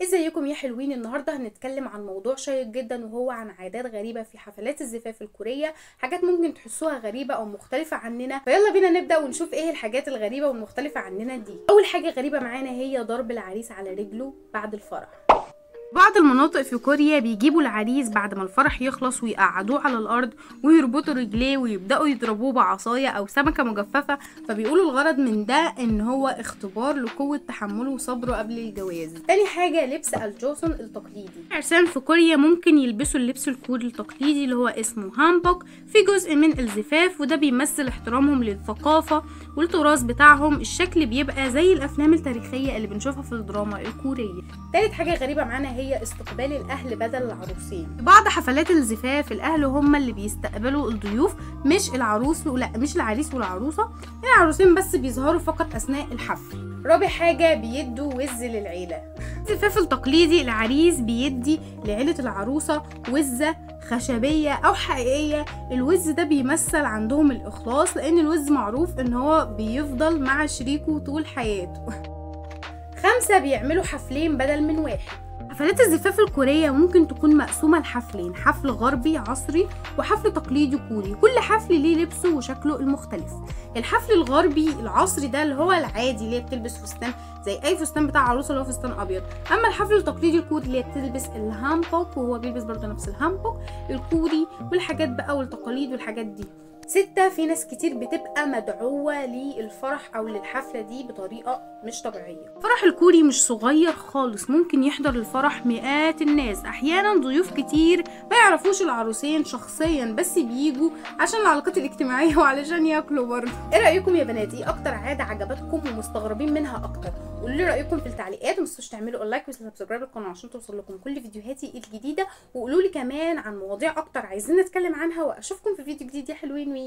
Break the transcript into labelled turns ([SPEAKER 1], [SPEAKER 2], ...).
[SPEAKER 1] ازيكم يا حلوين؟ النهارده هنتكلم عن موضوع شيق جدا، وهو عن عادات غريبه في حفلات الزفاف الكوريه. حاجات ممكن تحسوها غريبه او مختلفه عننا، فيلا بينا نبدا ونشوف ايه الحاجات الغريبه والمختلفه عننا دي. اول حاجه غريبه معانا هي ضرب العريس على رجله بعد الفرح. بعض المناطق في كوريا بيجيبوا العريس بعد ما الفرح يخلص ويقعدوه على الارض ويربطوا رجليه ويبداوا يضربوه بعصايه او سمكه مجففه، فبيقولوا الغرض من ده ان هو اختبار لقوه تحمله وصبره قبل الجواز. تاني حاجه لبس الجوسون التقليدي. العرسان في كوريا ممكن يلبسوا اللبس الكوري التقليدي اللي هو اسمه هانبوك في جزء من الزفاف، وده بيمثل احترامهم للثقافه والتراث بتاعهم. الشكل بيبقى زي الافلام التاريخيه اللي بنشوفها في الدراما الكوريه. تالت حاجه غريبه معانا هي استقبال الاهل بدل العروسين. في بعض حفلات الزفاف الاهل هم اللي بيستقبلوا الضيوف، مش العروس مش العريس والعروسه، العروسين بس بيظهروا فقط اثناء الحفل. رابع حاجه بيدوا وز للعيله. في الزفاف التقليدي العريس بيدي لعيله العروسه وزه خشبيه او حقيقيه. الوز ده بيمثل عندهم الاخلاص، لان الوز معروف ان هو بيفضل مع شريكه طول حياته. 5 بيعملوا حفلين بدل من واحد. حفلات الزفاف الكورية ممكن تكون مقسومة لحفلين، حفل غربي عصري وحفل تقليدي كوري. كل حفل ليه لبسه وشكله المختلف. الحفل الغربي العصري ده اللي هو العادي، اللي هي بتلبس فستان زي اي فستان بتاع عروسه اللي هو فستان ابيض. اما الحفل التقليدي الكوري اللي هي بتلبس الهانبوك، وهو بيلبس برضه نفس الهانبوك الكوري والحاجات بقى والتقاليد والحاجات دي. 6 في ناس كتير بتبقى مدعوة للفرح او للحفلة دي بطريقة مش طبيعية. الفرح الكوري مش صغير خالص، ممكن يحضر الفرح مئات الناس. احيانا ضيوف كتير ما يعرفوش العروسين شخصيا، بس بيجوا عشان العلاقات الاجتماعية وعلشان ياكلوا برضه. ايه رأيكم يا بنات؟ ايه اكتر عادة عجبتكم ومستغربين منها اكتر؟ قولوا لي رأيكم في التعليقات، وما تنسوش تعملوا لايك وسبسكرايب للقناة عشان توصل لكم كل فيديوهاتي الجديدة. وقولوا لي كمان عن مواضيع اكتر عايزين نتكلم عنها، واشوفكم في فيديو جديد يا حلوين. وي